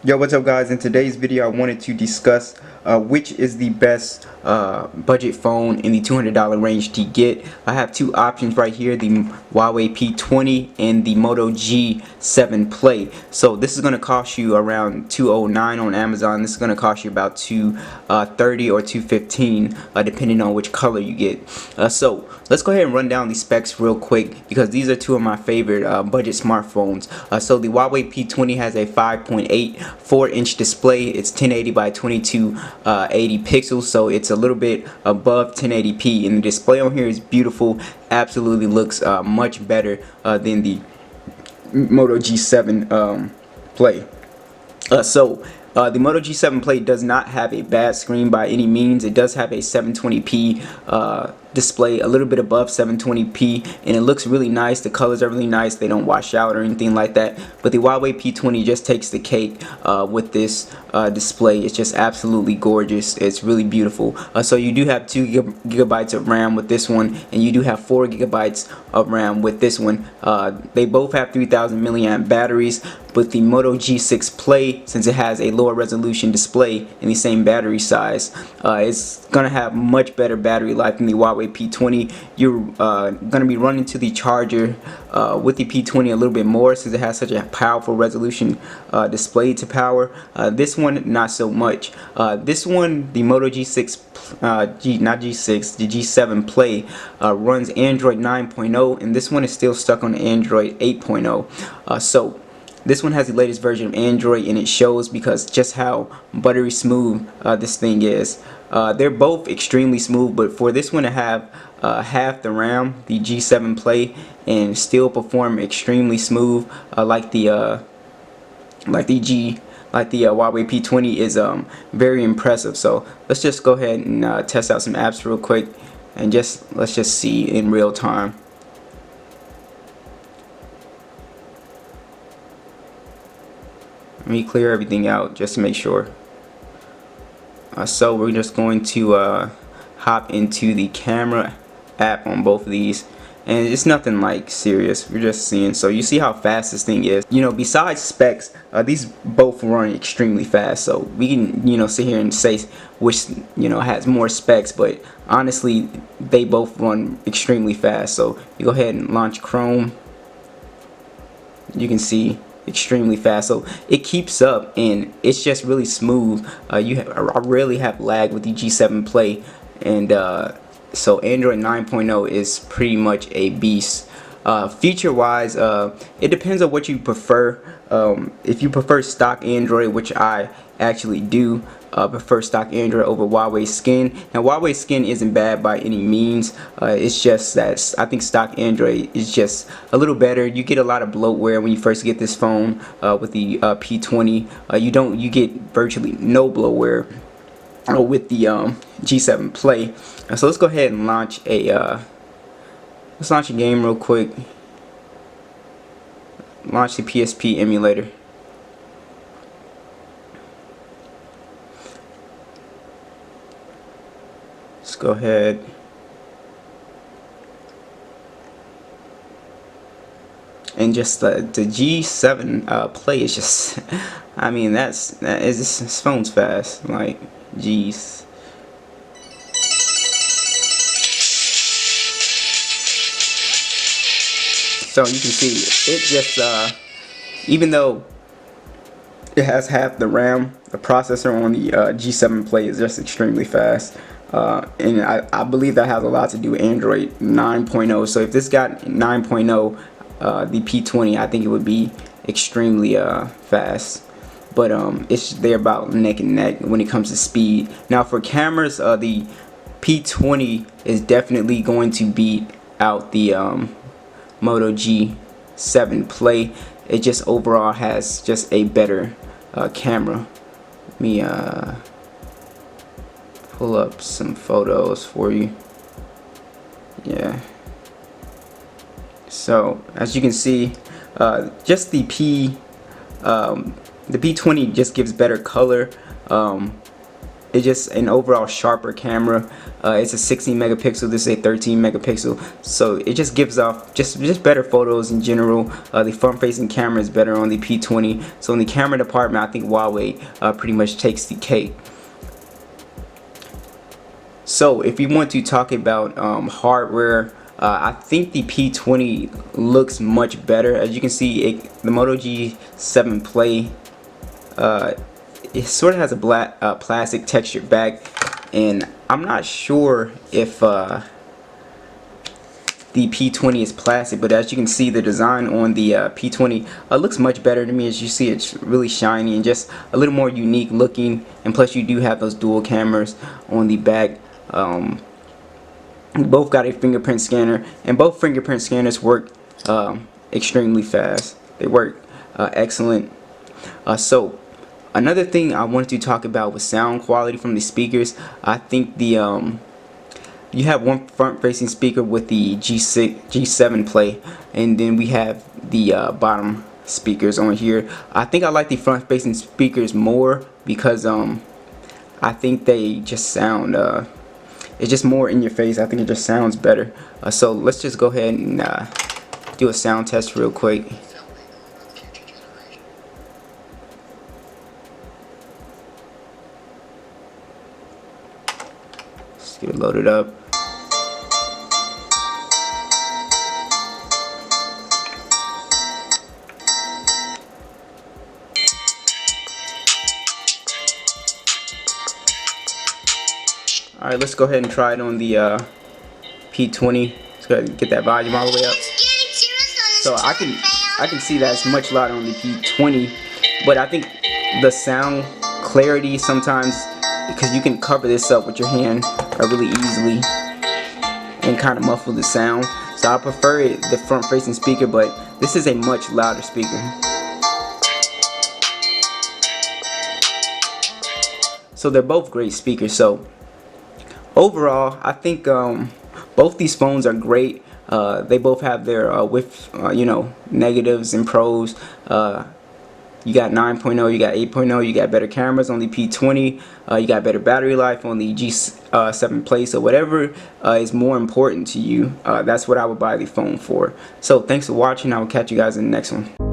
Yo, what's up guys? In today's video I wanted to discuss which is the best budget phone in the $200 range to get. I have two options right here, the Huawei P20 and the Moto G7 Play. So this is going to cost you around $209 on Amazon. This is going to cost you about $230 or $215 depending on which color you get. So let's go ahead and run down the specs real quick because these are two of my favorite budget smartphones. So the Huawei P20 has a 5.8 4-inch display. It's 1080 by 2280 pixels, so it's a little bit above 1080p, and the display on here is beautiful. Absolutely looks much better than the Moto G7 Play. The Moto G7 Play does not have a bad screen by any means. It does have a 720p display, a little bit above 720p, and it looks really nice. The colors are really nice. They don't wash out or anything like that. But the Huawei P20 just takes the cake with this display. It's just absolutely gorgeous. It's really beautiful. So you do have 2 gigabytes of RAM with this one, and you do have 4 gigabytes of RAM with this one. They both have 3000 milliamp batteries, but the Moto G6 Play, since it has a lower resolution display in the same battery size, it's gonna have much better battery life than the Huawei P20. You're gonna be running to the charger with the P20 a little bit more since it has such a powerful resolution display to power. This one not so much. This one, the Moto G6 not G6, the G7 Play runs Android 9.0, and this one is still stuck on Android 8.0. So this one has the latest version of Android, and it shows because just how buttery smooth this thing is. They're both extremely smooth, but for this one to have half the RAM, the G7 Play, and still perform extremely smooth like the Huawei P20 is very impressive. So let's just go ahead and test out some apps real quick, and let's just see in real time. Let me clear everything out just to make sure. So we're just going to hop into the camera app on both of these, and it's nothing like serious. We're just seeing. So you see how fast this thing is. You know, besides specs, these both run extremely fast. So we can sit here and say which has more specs, but honestly they both run extremely fast. So you go ahead and launch Chrome. You can see extremely fast, so it keeps up and it's just really smooth. I rarely have lag with the G7 Play, and so Android 9.0 is pretty much a beast. Feature wise, it depends on what you prefer. If you prefer stock Android, which I actually do, prefer stock Android over Huawei Skin. Now Huawei Skin isn't bad by any means. It's just that I think stock Android is just a little better. You get a lot of bloatware when you first get this phone with the P20. You get virtually no bloatware with the G7 Play. So let's go ahead and launch a game real quick. Launch the PSP emulator. Let's go ahead. And just the G7 Play is just, I mean, this phone's fast. Like, jeez. So you can see it just, even though it has half the RAM, the processor on the G7 Play is just extremely fast. And I believe that has a lot to do with Android 9.0. So if this got 9.0, the P20, I think it would be extremely fast. But they're about neck and neck when it comes to speed. Now for cameras, the P20 is definitely going to beat out the Moto G7 Play. It just overall has just a better camera. Let me pull up some photos for you. Yeah. So as you can see, just the P20 just gives better color. it's just an overall sharper camera. It's a 16 megapixel, this is a 13 megapixel, so it just gives off just better photos in general. The front facing camera is better on the P20, so in the camera department I think Huawei pretty much takes the cake. So if you want to talk about hardware, I think the P20 looks much better. As you can see, the Moto G7 Play, it sort of has a black plastic textured back, and I'm not sure if the P20 is plastic, but as you can see, the design on the P20 looks much better to me. As you see, it's really shiny and just a little more unique looking, and plus you do have those dual cameras on the back. Both got a fingerprint scanner, and both fingerprint scanners work extremely fast. They work excellent. So another thing I wanted to talk about was sound quality from the speakers. I think the you have one front-facing speaker with the G7 Play, and then we have the bottom speakers on here. I think I like the front-facing speakers more because I think they just sound it's just more in your face. I think it just sounds better. So let's just go ahead and do a sound test real quick. Let's get it loaded up. Alright, let's go ahead and try it on the P20. Let's go ahead and get that volume all the way up. So I can see that it's much louder on the P20, but I think the sound clarity sometimes, because you can cover this up with your hand really easily and kind of muffle the sound. So I prefer the front facing speaker, but this is a much louder speaker. So they're both great speakers. So overall, I think both these phones are great. They both have their you know, negatives and pros. You got 9.0, you got 8.0, you got better cameras on the P20, you got better battery life on the G7 Play. So whatever is more important to you, that's what I would buy the phone for. So thanks for watching. I will catch you guys in the next one.